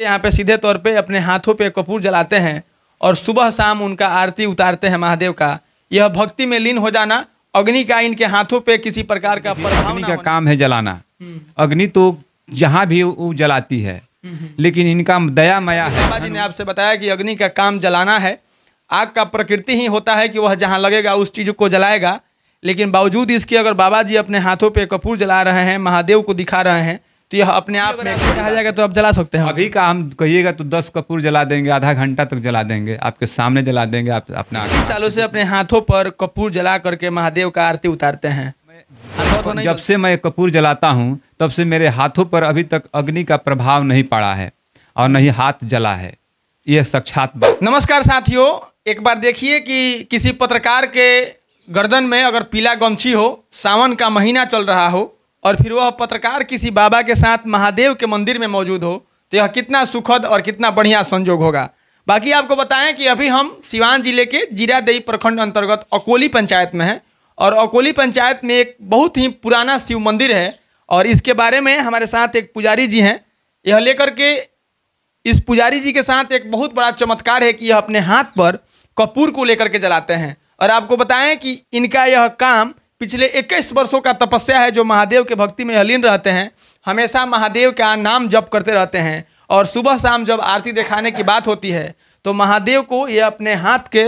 यहाँ पे सीधे तौर पे अपने हाथों पे कपूर जलाते हैं और सुबह शाम उनका आरती उतारते हैं महादेव का। यह भक्ति में लीन हो जाना, अग्नि का इनके हाथों पे किसी प्रकार का प्रभाव अग्नि का काम है जलाना। अग्नि तो जहाँ भी वो जलाती है, लेकिन इनका दया माया है। बाबा जी ने आपसे बताया कि अग्नि का काम जलाना है। आग का प्रकृति ही होता है कि वह जहाँ लगेगा उस चीज़ को जलाएगा, लेकिन बावजूद इसके अगर बाबा जी अपने हाथों पे कपूर जला रहे हैं, महादेव को दिखा रहे हैं, तो यह अपने आप में कहा जाएगा तो आप जला सकते हैं। अभी का हम कहिएगा तो 10 कपूर जला देंगे, आधा घंटा तक जला देंगे, आपके सामने जला देंगे। आप अपना 20 सालों से अपने हाथों पर कपूर जला करके महादेव का आरती उतारते हैं। जब से मैं कपूर जलाता हूँ तब से मेरे हाथों पर अभी तक अग्नि का प्रभाव नहीं पड़ा है और न ही हाथ जला है। यह साक्षात बात। नमस्कार साथियों, एक बार देखिए कि किसी पत्रकार के गर्दन में अगर पीला गमछी हो, सावन का महीना चल रहा हो और फिर वह पत्रकार किसी बाबा के साथ महादेव के मंदिर में मौजूद हो, तो यह कितना सुखद और कितना बढ़िया संजोग होगा। बाकी आपको बताएं कि अभी हम सिवान जिले के जीरादेई प्रखंड अंतर्गत अकोली पंचायत में हैं और अकोली पंचायत में एक बहुत ही पुराना शिव मंदिर है और इसके बारे में हमारे साथ एक पुजारी जी हैं। यह लेकर के इस पुजारी जी के साथ एक बहुत बड़ा चमत्कार है कि यह अपने हाथ पर कपूर को लेकर के जलाते हैं और आपको बताएं कि इनका यह काम पिछले 21 वर्षों का तपस्या है। जो महादेव के भक्ति में लीन रहते हैं, हमेशा महादेव का नाम जप करते रहते हैं और सुबह शाम जब आरती दिखाने की बात होती है तो महादेव को ये अपने हाथ के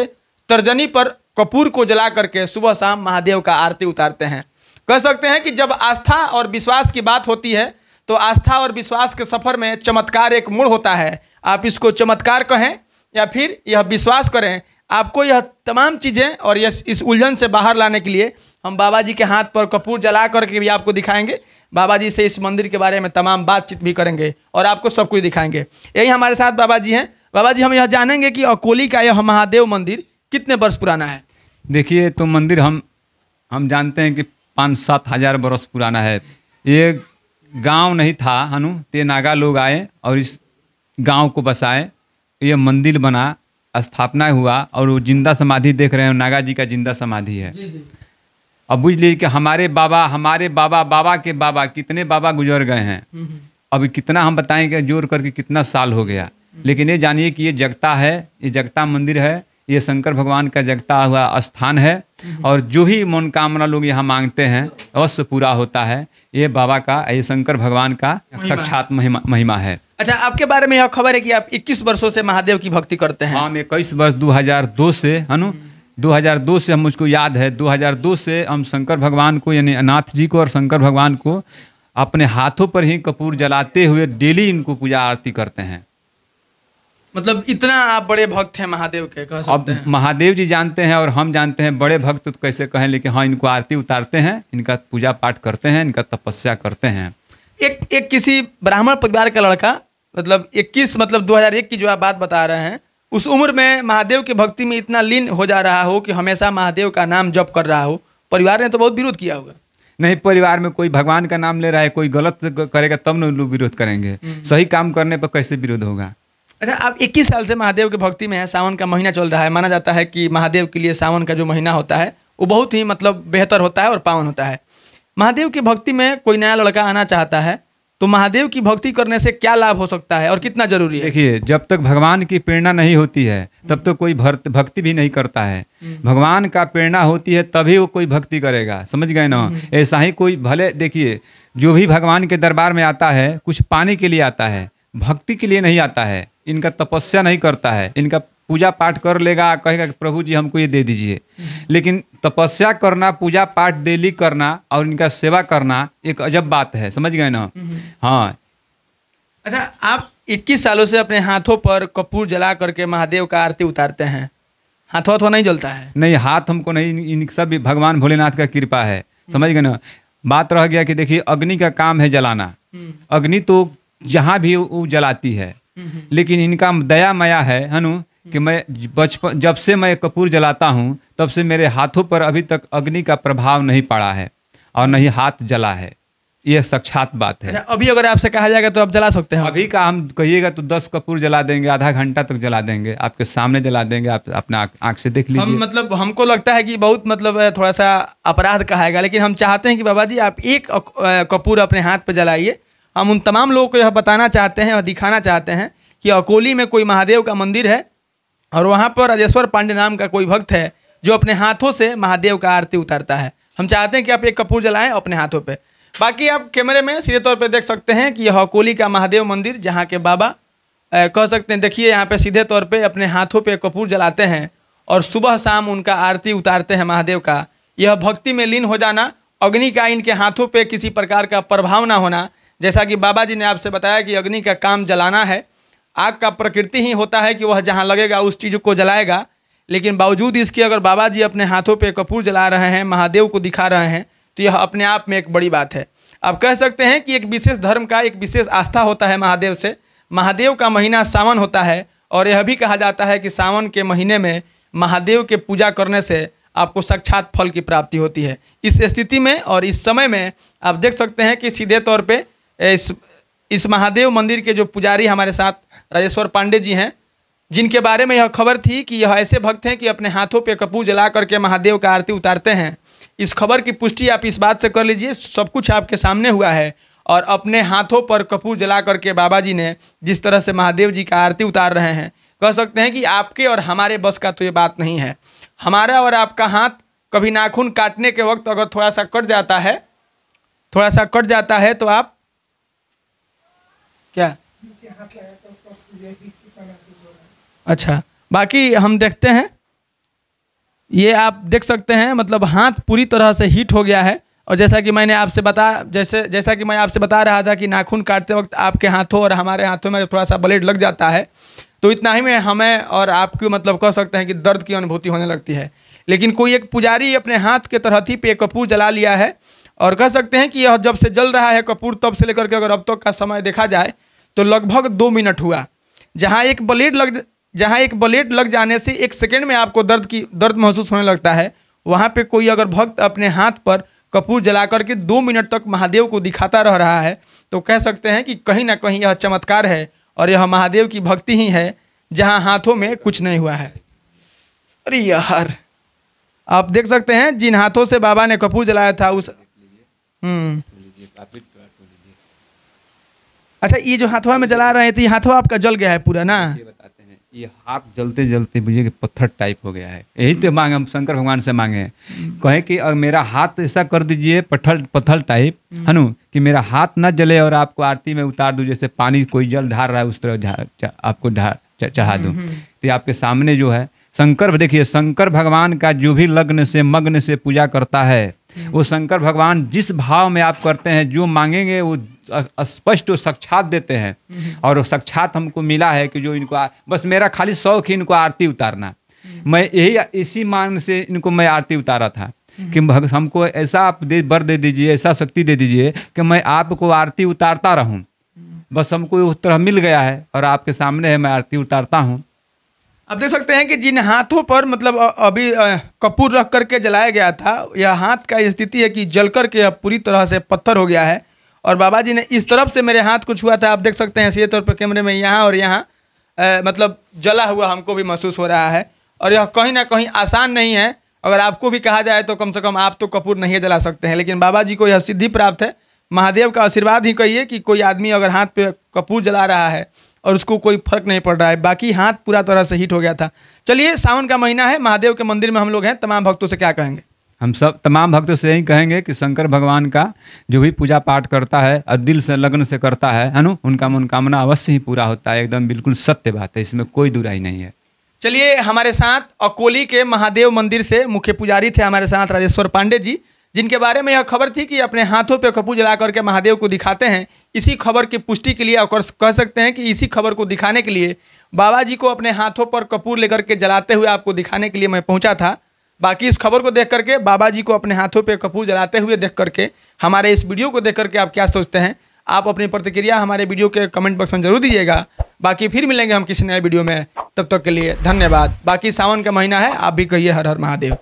तर्जनी पर कपूर को जला करके सुबह शाम महादेव का आरती उतारते हैं। कह सकते हैं कि जब आस्था और विश्वास की बात होती है तो आस्था और विश्वास के सफ़र में चमत्कार एक मोड़ होता है। आप इसको चमत्कार कहें या फिर यह विश्वास करें, आपको यह तमाम चीज़ें और इस उलझन से बाहर लाने के लिए हम बाबा जी के हाथ पर कपूर जला करके भी आपको दिखाएंगे। बाबा जी से इस मंदिर के बारे में तमाम बातचीत भी करेंगे और आपको सब कुछ दिखाएंगे। यही हमारे साथ बाबा जी हैं। बाबा जी, हम यह जानेंगे कि अकोली का यह महादेव मंदिर कितने वर्ष पुराना है? देखिए, तो मंदिर हम जानते हैं कि 5-7 हज़ार वर्ष पुराना है। ये गांव नहीं था हनु, ते नागा लोग आए और इस गांव को बसाए, ये मंदिर बना, स्थापना हुआ और वो जिंदा समाधि देख रहे हैं, नागा जी का जिंदा समाधि है। अब बुझ लीजिए कि हमारे बाबा के बाबा कितने बाबा गुजर गए हैं। अभी कितना हम बताएंगे जोर करके कितना साल हो गया, लेकिन ये जानिए कि ये जगता है, ये जगता मंदिर है, ये शंकर भगवान का जगता हुआ स्थान है और जो ही मनोकामना लोग यहाँ मांगते हैं अवश्य पूरा होता है। ये बाबा का, ये शंकर भगवान का साक्षात महिमा है। अच्छा, आपके बारे में यह खबर है कि आप 21 वर्षों से महादेव की भक्ति करते हैं? हम 21 वर्ष 2002 से हनु 2002 से हम मुझको याद है 2002 से हम शंकर भगवान को यानी नाथ जी को और शंकर भगवान को अपने हाथों पर ही कपूर जलाते हुए डेली इनको पूजा आरती करते हैं। मतलब इतना आप बड़े भक्त हैं महादेव के, कह सकते हैं। अब महादेव जी जानते हैं और हम जानते हैं, बड़े भक्त तो कैसे कहें, लेकिन हाँ, इनको आरती उतारते हैं, इनका पूजा पाठ करते हैं, इनका तपस्या करते हैं। एक किसी ब्राह्मण परिवार का लड़का, मतलब 2001 की जो आप बात बता रहे हैं, उस उम्र में महादेव की भक्ति में इतना लीन हो जा रहा हो कि हमेशा महादेव का नाम जप कर रहा हो, परिवार ने तो बहुत विरोध किया होगा। नहीं, परिवार में कोई भगवान का नाम ले रहा है, कोई गलत करेगा तब न लोग विरोध करेंगे। सही काम करने पर कैसे विरोध होगा? अच्छा, आप 21 साल से महादेव की भक्ति में है, सावन का महीना चल रहा है, माना जाता है कि महादेव के लिए सावन का जो महीना होता है वो बहुत ही मतलब बेहतर होता है और पावन होता है। महादेव की भक्ति में कोई नया लड़का आना चाहता है तो महादेव की भक्ति करने से क्या लाभ हो सकता है और कितना जरूरी है? देखिए, जब तक भगवान की प्रेरणा नहीं होती है तब तक कोई भक्ति भी नहीं करता है। भगवान का प्रेरणा होती है तभी वो कोई भक्ति करेगा, समझ गए ना? ऐसा ही कोई, भले देखिए, जो भी भगवान के दरबार में आता है कुछ पाने के लिए आता है, भक्ति के लिए नहीं आता है। इनका तपस्या नहीं करता है, इनका पूजा पाठ कर लेगा, कहेगा कि प्रभु जी हमको ये दे दीजिए, लेकिन तपस्या करना, पूजा पाठ डेली करना और इनका सेवा करना एक अजब बात है, समझ गए ना? हाँ। अच्छा, आप 21 सालों से अपने हाथों पर कपूर जला करके महादेव का आरती उतारते हैं, हाथों नहीं जलता है? नहीं, हाथ हमको नहीं, इन सब भी भगवान भोलेनाथ का कृपा है, समझ गए ना? बात रह गया कि देखिए, अग्नि का काम है जलाना। अग्नि तो जहाँ भी वो जलाती है, लेकिन इनका दया माया है हनु कि मैं जब से मैं कपूर जलाता हूँ तब से मेरे हाथों पर अभी तक अग्नि का प्रभाव नहीं पड़ा है और न ही हाथ जला है। यह साक्षात बात है। अच्छा, अभी अगर आपसे कहा जाएगा तो आप जला सकते हैं? अभी का हम कहिएगा तो 10 कपूर जला देंगे, आधा घंटा तक जला देंगे, आपके सामने जला देंगे, आप अपना आँख से देख लीजिए। मतलब हमको लगता है कि बहुत मतलब थोड़ा सा अपराध कहाएगा, लेकिन हम चाहते हैं कि बाबा जी आप एक कपूर अपने हाथ पर जलाइए। हम उन तमाम लोगों को यह बताना चाहते हैं और दिखाना चाहते हैं कि अकोली में कोई महादेव का मंदिर है और वहाँ पर राजेश्वर पांडे नाम का कोई भक्त है जो अपने हाथों से महादेव का आरती उतारता है। हम चाहते हैं कि आप एक कपूर जलाएं अपने हाथों पे। बाकी आप कैमरे में सीधे तौर पे देख सकते हैं कि यह अकोली का महादेव मंदिर, जहाँ के बाबा कह सकते हैं, देखिए यहाँ पे सीधे तौर पे अपने हाथों पे कपूर जलाते हैं और सुबह शाम उनका आरती उतारते हैं महादेव का। यह भक्ति में लीन हो जाना, अग्नि का इनके हाथों पे किसी प्रकार का प्रभाव ना होना, जैसा कि बाबा जी ने आपसे बताया कि अग्नि का काम जलाना है। आग का प्रकृति ही होता है कि वह जहाँ लगेगा उस चीज़ को जलाएगा, लेकिन बावजूद इसके अगर बाबा जी अपने हाथों पे कपूर जला रहे हैं, महादेव को दिखा रहे हैं, तो यह अपने आप में एक बड़ी बात है। आप कह सकते हैं कि एक विशेष धर्म का एक विशेष आस्था होता है महादेव से। महादेव का महीना सावन होता है और यह भी कहा जाता है कि सावन के महीने में महादेव के पूजा करने से आपको साक्षात फल की प्राप्ति होती है। इस स्थिति में और इस समय में आप देख सकते हैं कि सीधे तौर पे इस महादेव मंदिर के जो पुजारी हमारे साथ राजेश्वर पांडे जी हैं, जिनके बारे में यह खबर थी कि यह ऐसे भक्त हैं कि अपने हाथों पे कपूर जला करके महादेव का आरती उतारते हैं। इस खबर की पुष्टि आप इस बात से कर लीजिए, सब कुछ आपके सामने हुआ है और अपने हाथों पर कपूर जला करके बाबा जी ने जिस तरह से महादेव जी का आरती उतार रहे हैं, कह सकते हैं कि आपके और हमारे बस का तो ये बात नहीं है। हमारा और आपका हाथ कभी नाखून काटने के वक्त अगर थोड़ा सा कट जाता है तो आप क्या, अच्छा, बाकी हम देखते हैं, ये आप देख सकते हैं, मतलब हाथ पूरी तरह से हीट हो गया है। और जैसा कि मैं आपसे बता रहा था कि नाखून काटते वक्त आपके हाथों और हमारे हाथों में थोड़ा सा ब्लेड लग जाता है, तो इतना ही में हमें और आपको मतलब कह सकते हैं कि दर्द की अनुभूति होने लगती है। लेकिन कोई एक पुजारी अपने हाथ के तरहथी पे कपूर जला लिया है और कह सकते हैं कि यह जब से जल रहा है कपूर, तब से लेकर के अगर अब तक का समय देखा जाए तो लगभग 2 मिनट हुआ। जहाँ एक ब्लेड लग जाने से 1 सेकेंड में आपको दर्द महसूस होने लगता है, वहाँ पे कोई अगर भक्त अपने हाथ पर कपूर जला करके 2 मिनट तक महादेव को दिखाता रह रहा है, तो कह सकते हैं कि कहीं ना कहीं यह चमत्कार है और यह महादेव की भक्ति ही है, जहाँ हाथों में कुछ नहीं हुआ है। अरे यार, आप देख सकते हैं जिन हाथों से बाबा ने कपूर जलाया था उस अच्छा, ये जो हाथवा में जला रहे थे, ये हाथवा आपका जल गया है पूरा ना? ये बताते हैं, ये हाथ जलते जलते बुझिए कि पत्थर टाइप हो गया है। यही तो मांगे हम शंकर भगवान से मांगे हैं, कहे कि अगर मेरा हाथ ऐसा कर दीजिए पत्थर टाइप है ना, कि मेरा हाथ ना जले और आपको आरती में उतार दूं, जैसे पानी कोई जल ढार रहा है उस तरह आपको चढ़ा दूं। तो आपके सामने जो है शंकर, देखिए शंकर भगवान का जो भी लग्न से मग्न से पूजा करता है, वो शंकर भगवान जिस भाव में आप करते हैं, जो मांगेंगे वो स्पष्ट और साक्षात देते हैं। और साक्षात हमको मिला है कि जो इनको बस मेरा खाली शौक ही इनको आरती उतारना, मैं यही इसी मान से इनको मैं आरती उतारा था कि हमको ऐसा आप वर दे दीजिए, ऐसा शक्ति दे दीजिए कि मैं आपको आरती उतारता रहूं। बस हमको उस तरह मिल गया है और आपके सामने है, मैं आरती उतारता हूँ। आप देख सकते हैं कि जिन हाथों पर मतलब अभी कपूर रख करके जलाया गया था, यह हाथ का स्थिति है कि जल करके पूरी तरह से पत्थर हो गया है। और बाबा जी ने इस तरफ से मेरे हाथ को छुआ था, आप देख सकते हैं सीधे तौर पर कैमरे में, यहाँ और यहाँ मतलब जला हुआ हमको भी महसूस हो रहा है। और यह कहीं ना कहीं आसान नहीं है। अगर आपको भी कहा जाए तो कम से कम आप तो कपूर नहीं जला सकते हैं, लेकिन बाबा जी को यह सिद्धि प्राप्त है, महादेव का आशीर्वाद ही कहिए कि कोई आदमी अगर हाथ पे कपूर जला रहा है और उसको कोई फर्क नहीं पड़ रहा है, बाकी हाथ पूरा तरह से हीट हो गया था। चलिए, सावन का महीना है, महादेव के मंदिर में हम लोग हैं, तमाम भक्तों से क्या कहेंगे? हम सब तमाम भक्तों से यही कहेंगे कि शंकर भगवान का जो भी पूजा पाठ करता है और दिल से लगन से करता है ना, उनका मनोकामना अवश्य ही पूरा होता है। एकदम बिल्कुल सत्य बात है, इसमें कोई दुराई नहीं है। चलिए, हमारे साथ अकोली के महादेव मंदिर से मुख्य पुजारी थे हमारे साथ राजेश्वर पांडे जी, जिनके बारे में यह खबर थी कि अपने हाथों पे कपूर जला करके महादेव को दिखाते हैं। इसी खबर की पुष्टि के लिए और कह सकते हैं कि इसी खबर को दिखाने के लिए बाबा जी को अपने हाथों पर कपूर लेकर के जलाते हुए आपको दिखाने के लिए मैं पहुंचा था। बाकी इस खबर को देख करके, बाबा जी को अपने हाथों पे कपूर जलाते हुए देख करके, हमारे इस वीडियो को देख करके आप क्या सोचते हैं? आप अपनी प्रतिक्रिया हमारे वीडियो के कमेंट बॉक्स में जरूर दीजिएगा। बाकी फिर मिलेंगे हम किसी नए वीडियो में, तब तक के लिए धन्यवाद। बाकी सावन का महीना है, आप भी कहिए हर हर महादेव।